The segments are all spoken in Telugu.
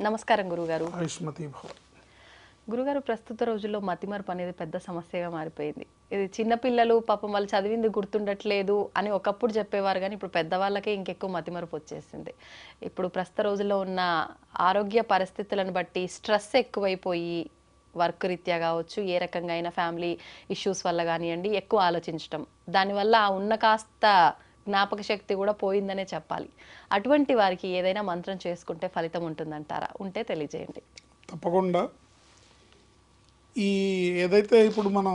నమస్కారం గురుగారు. ఆయుష్మతి భవ. గురుగారు, ప్రస్తుత రోజుల్లో మతిమరుపు అనేది పెద్ద సమస్యగా మారిపోయింది. ఇది చిన్న పిల్లలు పాపం వాళ్ళు చదివింది గుర్తుండట్లేదు అని ఒకప్పుడు చెప్పేవారు, కానీ ఇప్పుడు పెద్దవాళ్ళకే ఇంకెక్కువ మతిమరుపు వచ్చేసింది. ఇప్పుడు ప్రస్తుత రోజుల్లో ఉన్న ఆరోగ్య పరిస్థితులను బట్టి స్ట్రెస్ ఎక్కువైపోయి వర్క్ రీత్యా కావచ్చు, ఏ రకంగా అయినా ఫ్యామిలీ ఇష్యూస్ వల్ల కానివ్వండి, ఎక్కువ ఆలోచించటం, దానివల్ల ఆ ఉన్న కాస్త జ్ఞాపక శక్తి కూడా పోయిందనే చెప్పాలి. అటువంటి వారికి ఏదైనా మంత్రం చేసుకుంటే ఫలితం ఉంటుందంటారా? ఉంటే తెలియజేయండి. తప్పకుండా. ఈ ఏదైతే ఇప్పుడు మనం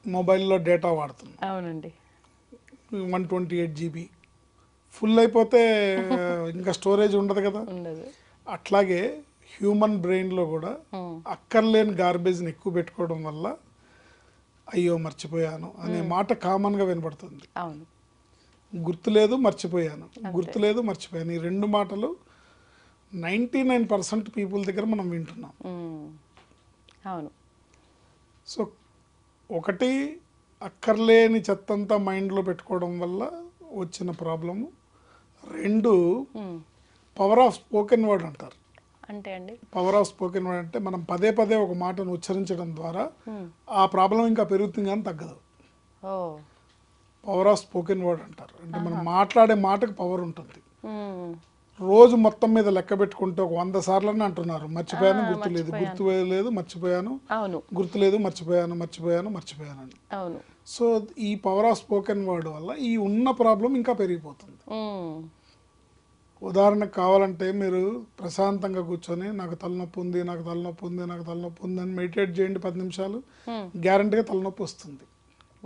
మొబైల్లో డేటా వాడుతున్నాం, అవునండి. 128 GB ఫుల్ అయిపోతే ఇంకా స్టోరేజ్ ఉండదు కదా. ఉండదు. అట్లాగే హ్యూమన్ బ్రెయిన్లో కూడా అక్కర్లేని గార్బేజ్ని ఎక్కువ పెట్టుకోవడం వల్ల అయ్యో మర్చిపోయాను అనే మాట కామన్గా వినపడుతుంది. అవును. గుర్తులేదు మర్చిపోయాను, గుర్తులేదు మర్చిపోయాను, ఈ రెండు మాటలు 99% పీపుల్ దగ్గర మనం వింటున్నాం. అవును. సో ఒకటి, అక్కర్లేని చెత్తంతా మైండ్లో పెట్టుకోవడం వల్ల వచ్చిన ప్రాబ్లము. రెండు, పవర్ ఆఫ్ స్పోకెన్ వర్డ్ అంటారు. అంటే అండి, పవర్ ఆఫ్ స్పోకెన్ వర్డ్ అంటే మనం పదే పదే ఒక మాటను ఉచ్చరించడం ద్వారా ఆ ప్రాబ్లం ఇంకా పెరుగుతుంది కానీ తగ్గదు. ఓ పవర్ ఆఫ్ స్పోకెన్ వర్డ్ అంటారు. అంటే మనం మాట్లాడే మాటకు పవర్ ఉంటుంది. రోజు మొత్తం మీద లెక్క పెట్టుకుంటే ఒక 100 సార్లని అంటున్నారు మర్చిపోయాను, గుర్తులేదు, గుర్తులేదు, మర్చిపోయాను, అవును, గుర్తులేదు, మర్చిపోయాను, మర్చిపోయాను, మర్చిపోయాను అని. అవును. సో ఈ పవర్ ఆఫ్ స్పోకెన్ వర్డ్ వల్ల ఈ ఉన్న ప్రాబ్లం ఇంకా పెరిగిపోతుంది. ఉదాహరణకు కావాలంటే మీరు ప్రశాంతంగా కూర్చొని నాకు తలనొప్పి ఉంది, నాకు తలనొప్పి ఉంది, నాకు తలనొప్పి ఉంది అని మెడిటేట్ చేయండి 10 నిమిషాలు, గ్యారంటీగా తలనొప్పి వస్తుంది.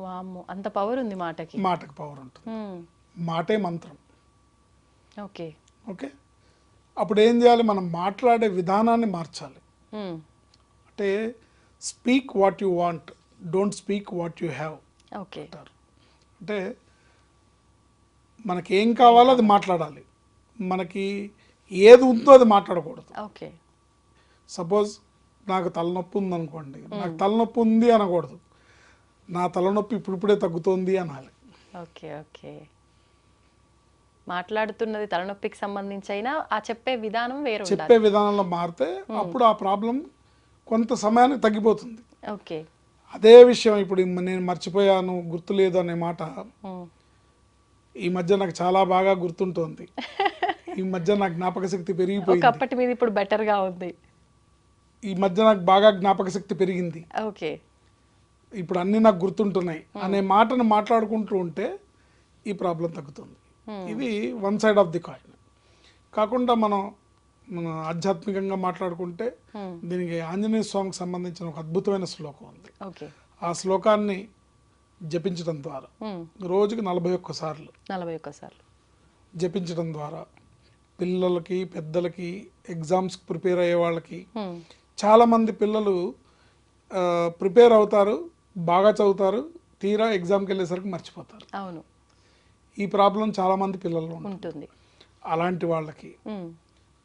వామ్మో, అంత పవర్ ఉంది మాటకి. మాటకు పవర్ ఉంటుంది. మాటే మంత్రం. ఓకే. ఓకే. అప్పుడు ఏం చేయాలి, మనం మాట్లాడే విధానాన్ని మార్చాలి. అంటే speak what you want, don't speak what you have అంటారు. అంటే మనకి ఏం కావాలో అది మాట్లాడాలి, మనకి ఏది ఉందో అది మాట్లాడకూడదు. ఓకే. సపోజ్ నాకు తలనొప్పి ఉందనుకోండి, నాకు తలనొప్పి ఉంది అనకూడదు, నా తలనొప్పి ఇప్పుడిప్పుడే తగ్గుతోంది అనాలి. ఓకే. ఓకే. మాట్లాడుతున్నది తలనొప్పికి సంబంధించి అయినా ఆ చెప్పే విధానం వేరు, చెప్పే విధానంలో మారితే అప్పుడు ఆ ప్రాబ్లం కొంత సమయానికి తగ్గిపోతుంది. ఓకే. అదే విషయం ఇప్పుడు నేను మర్చిపోయాను, గుర్తులేదు అనే మాట ఈ మధ్య నాకు చాలా బాగా గుర్తుంటోంది. ఈ మధ్య నాకు జ్ఞాపక శక్తి పెరిగిపోయింది. ఒకప్పటి మీద ఇప్పుడు బెటర్ గా ఉంది. ఈ మధ్య నాకు బాగా జ్ఞాపక శక్తి పెరిగింది. ఓకే. ఇప్పుడు అన్నీ నాకు గుర్తుంటున్నాయి అనే మాటను మాట్లాడుకుంటూ ఉంటే ఈ ప్రాబ్లం తగ్గుతుంది. ఇది one side of the coin. కాకుండా మనం ఆధ్యాత్మికంగా మాట్లాడుకుంటే దీనికి ఆంజనేయ స్వామికి సంబంధించిన ఒక అద్భుతమైన శ్లోకం ఉంది. ఆ శ్లోకాన్ని జపించడం ద్వారా రోజుకి 41 సార్లు జపించడం ద్వారా పిల్లలకి, పెద్దలకి, ఎగ్జామ్స్కి ప్రిపేర్ అయ్యే వాళ్ళకి, చాలామంది పిల్లలు ప్రిపేర్ అవుతారు, బాగా చదువుతారు, తీరా ఎగ్జామ్కి వెళ్ళేసరికి మర్చిపోతారు. అవును. ఈ ప్రాబ్లం చాలామంది పిల్లల్లో ఉంటుంది. అలాంటి వాళ్ళకి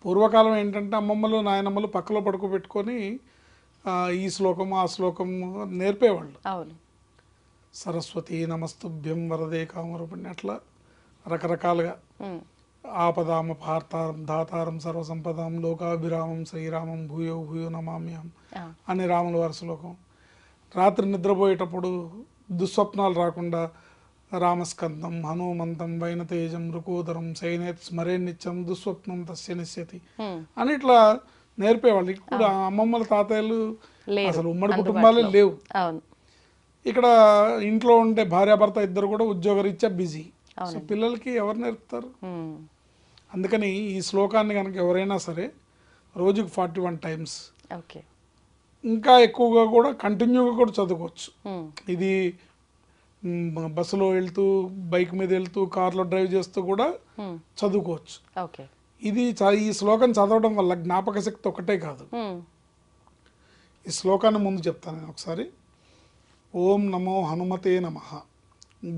పూర్వకాలం ఏంటంటే అమ్మమ్మలు, నాయనమ్మలు పక్కలో పడుకోబెట్టుకొని ఈ శ్లోకము ఆ శ్లోకము నేర్పేవాళ్ళు. అవును. సరస్వతి నమస్తుభ్యం వరదే కామరూపిణి, అట్లా రకరకాలుగా ఆపదామ పార్తారం ధాతారం సర్వసంపదాం లోకాభిరామం శ్రీరామం భూయో భూయో నమామ్యం అని రాముల వారి శ్లోకం. రాత్రి నిద్రపోయేటప్పుడు దుస్వప్నాలు రాకుండా రామస్కందం హనుమంతం వైనతేజం రుకోదరం సైనేత్ స్మరే నిత్యం దుస్వప్నం తస్య నిశ్యతి అని ఇట్లా నేర్పేవాళ్ళు. ఇప్పుడు అమ్మమ్మల, తాతయ్యలు అసలు ఉమ్మడి కుటుంబాలే లేవు. ఇక్కడ ఇంట్లో ఉండే భార్యాభర్త ఇద్దరు కూడా ఉద్యోగరీత్యా బిజీ. సో పిల్లలకి ఎవరు నేర్పుతారు? అందుకని ఈ శ్లోకాన్ని కనుక ఎవరైనా సరే రోజుకి 41 times, ఇంకా ఎక్కువగా కూడా కంటిన్యూగా కూడా చదువుకోవచ్చు. ఇది బస్సులో వెళ్తూ, బైక్ మీద వెళ్తూ, కార్లో డ్రైవ్ చేస్తూ కూడా చదువుకోవచ్చు. ఇది ఈ శ్లోకం చదవడం వల్ల జ్ఞాపక శక్తి ఒకటే కాదు. ఈ శ్లోకాన్ని ముందు చెప్తాను నేను ఒకసారి. ఓం నమో హనుమతే నమః.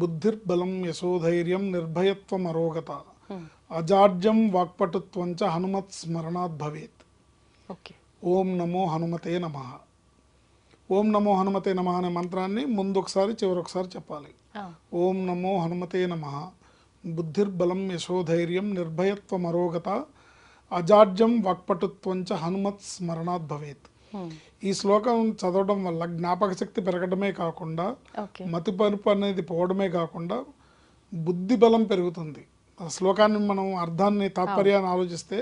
బుద్ధిర్బలం యశోధైర్యం నిర్భయత్వం అరోగత అజాడ్యం వాక్పటుత్వంచ హనుమత్ స్మరణాత్ భవేత్. ఓం నమో హనుమతే నమః. ఓం నమో హనుమతే నమః అనే మంత్రాన్ని ముందు ఒకసారి, చివరొకసారి చెప్పాలి. ఓం నమో హనుమతే నమః. బుద్ధిర్బలం యశోధైర్యం నిర్భయత్వం అరోగత అజాడ్యం వాక్పటుత్వంచ హనుమత్ స్మరణాత్ భవేత్. ఉమ్, ఈ శ్లోకం చదవడం వల్ల జ్ఞాపక శక్తి పెరగడమే కాకుండా ఓకే. మతిపరుపు అనేది పోవడమే కాకుండా బుద్ధి బలం పెరుగుతుంది. ఆ శ్లోకాన్ని మనం అర్థాన్ని తాత్పర్యాన్ని ఆలోచిస్తే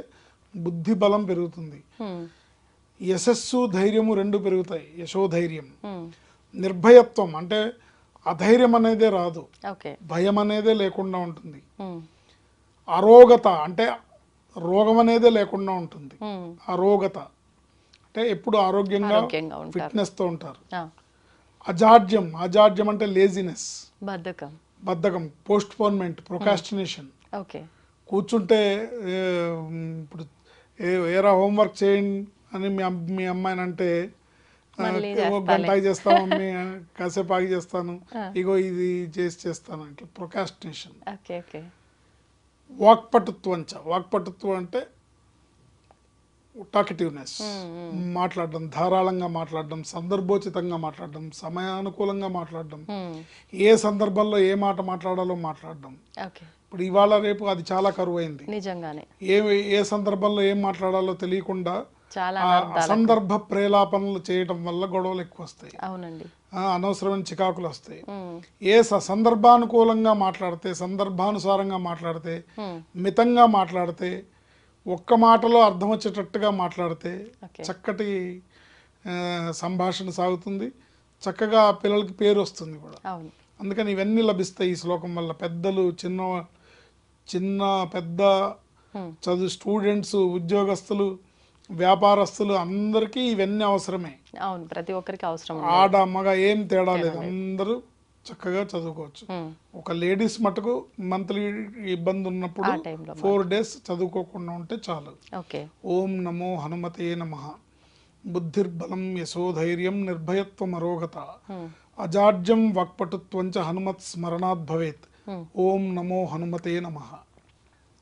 బుద్ధి బలం పెరుగుతుంది. ఉమ్, యశస్సు ధైర్యము రెండు పెరుగుతాయి. యశోధైర్యం. ఉమ్, నిర్భయత్వం అంటే అధైర్యం అనేదే రాదు, ఓకే. భయం అనేదే లేకుండా ఉంటుంది. ఉమ్, అరోగత అంటే రోగం అనేదే లేకుండా ఉంటుంది. ఉమ్, అరోగత అంటే ఎప్పుడు ఆరోగ్యంగా ఆరోగ్యంగా ఉంటారు. ఫిట్నెస్తో ఉంటారు. ఆ, అజాడ్యం, అజాడ్యం అంటే లేజినెస్, బద్ధకం. బద్ధకం, పోస్ట్ పోన్మెంట్, ప్రొకాస్టినేషన్. ఓకే. కూర్చుంటే ఇప్పుడు ఏరా హోంవర్క్ చేయండి అని మీ అమ్మాయిని అంటే మళ్ళీ ఒక గంట ఆగి చేస్తాను మమ్మీ, కాసేపు ఆగి చేస్తాను, ఇగో ఇది చేస్తాను ఇట్లా ప్రొకాస్టినేషన్. ఓకే. ఓకే. వాక్పటుత్వంచ, వాక్పటుత్వం అంటే టాకిటివ్నెస్, మాట్లాడడం, ధారాళంగా మాట్లాడడం, సందర్భోచితంగా మాట్లాడడం, సమయానుకూలంగా మాట్లాడడం, ఉమ్, ఏ సందర్భంలో ఏ మాట మాట్లాడాలో మాట్లాడడం. ఓకే. ఇప్పుడు ఇవాళ రేపు అది చాలా కరువైంది. నిజంగానే ఏ సందర్భంలో ఏం మాట్లాడాలో తెలియకుండా చాలా ఆ అసందర్భ ప్రేలాపనలు చేయడం వల్ల గొడవలు ఎక్కువ వస్తాయి. అవునండి. అనవసరమైన చికాకులు వస్తాయి. ఉమ్, ఏ సందర్భానుకూలంగా మాట్లాడితే, సందర్భానుసారంగా మాట్లాడితే, ఉమ్, మితంగా మాట్లాడితే, ఒక్క మాటలో అర్థం వచ్చేటట్టుగా మాట్లాడితే ఓకే. చక్కటి సంభాషణ సాగుతుంది, చక్కగా పిల్లలకి పేరు వస్తుంది కూడా. అవును. అందుకని ఇవన్నీ లభిస్తాయి ఈ శ్లోకం వల్ల. పెద్దలు, చిన్న పెద్ద, ఉమ్, చదువు స్టూడెంట్స్, ఉద్యోగస్తులు, వ్యాపారస్తులు అందరికీ ఇవన్నీ అవసరమే. అవును, ప్రతి ఒక్కరికి అవసరం ఉంది. ఆడ మగ ఏం తేడా లేదు, అందరూ చక్కగా చదువుకోవచ్చు. ఉమ్, ఒక లేడీస్ మటుకు మంత్లీ ఇబ్బంది ఉన్నప్పుడు ఆ టైంలో 4 days చదువుకోకుండా ఉంటే చాలు. ఓకే. ఓం నమో హనుమతే నమః. బుద్ధిర్బలం యశోధైర్యం నిర్భయత్వం అరోగత. ఉమ్, అజాడ్యం వాక్పటుత్వంచ హనుమత్ స్మరణాత్ భవేత్. ఉమ్, ఓం నమో హనుమతే నమః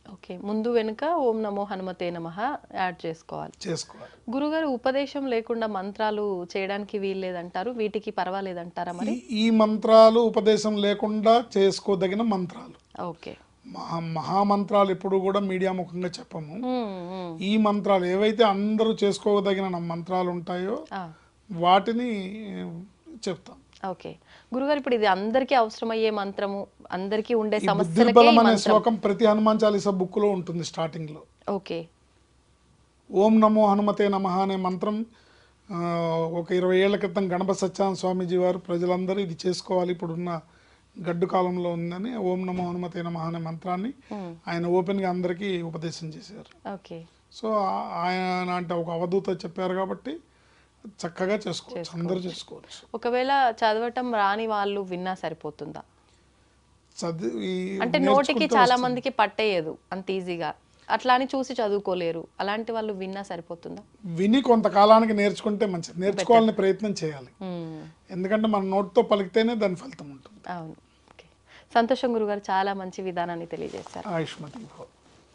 ఓకే. ముందు వెనుక ఓం నమో హనుమతే నమః యాడ్ చేసుకోవాలి. చేసుకోవాలి. గురుగారు, ఉపదేశం లేకుండా మంత్రాలు చేయడానికి వీల్లేదంటారు, వీటికి పర్వాలేదంటారా మరి? ఈ మంత్రాలు ఉపదేశం లేకుండా చేసుకోదగిన మంత్రాలు. ఓకే. మహామంత్రాలు ఎప్పుడు కూడా మీడియా ముఖంగా చెప్పము. ఉమ్, ఉమ్, ఈ మంత్రాలు ఏవైతే అందరూ చేసుకోదగిన మంత్రాలు ఉంటాయో ఆ, వాటిని చెప్తాం. ఓకే. గురుగారు, ఇప్పుడు ఇది అందరికీ అవసరమయ్యే మంత్రము, అందరికీ ఉండే ఈ సమస్యలకే ఈ బుద్ధిర్బలం అనే మంత్రం. శ్లోకం ప్రతి హనుమాన్ చాలీసా బుక్ లో ఉంటుంది స్టార్టింగ్ లో. ఓకే. ఓం నమో హనుమతే నమః అనే మంత్రం ఒక 20 ఏళ్ల క్రితం గణపతి సత్యానంద స్వామీజీ వారు ప్రజలందరూ ఇది చేసుకోవాలి, ఇప్పుడున్న గడ్డు కాలంలో ఉందని ఓం నమో హనుమతే నమః అనే మంత్రాన్ని ఉమ్, ఆయన ఓపెన్ గా అందరికీ ఉపదేశం చేశారు. ఓకే. సో ఆయన అంటే ఒక అవధూత చెప్పారు కాబట్టి చక్కగా చేసుకోవచ్చు, అందరూ చేసుకోవచ్చు. ఒకవేళ చదవటం రాని వాళ్ళు విన్నా సరిపోతుందా? చదివి అంటే నోటికి నేర్చుకుంటే చాలా వస్తుంది. మందికి పట్టేయదు అంత ఈజీగా, అట్లా అని చూసి చదువుకోలేరు, అలాంటి వాళ్ళు విన్నా సరిపోతుందా? విని కొంతకాలానికి నేర్చుకుంటే మంచిది, నేర్చుకోవాలని ప్రయత్నం చేయాలి. ఉమ్, ఎందుకంటే మన నోటితో పలికితేనే దాని ఫలితం ఉంటుంది. అవును. ఓకే. సంతోషం గురుగారు, చాలా మంచి విధానాన్ని తెలియజేశారు. ఆయుష్మతి భవ.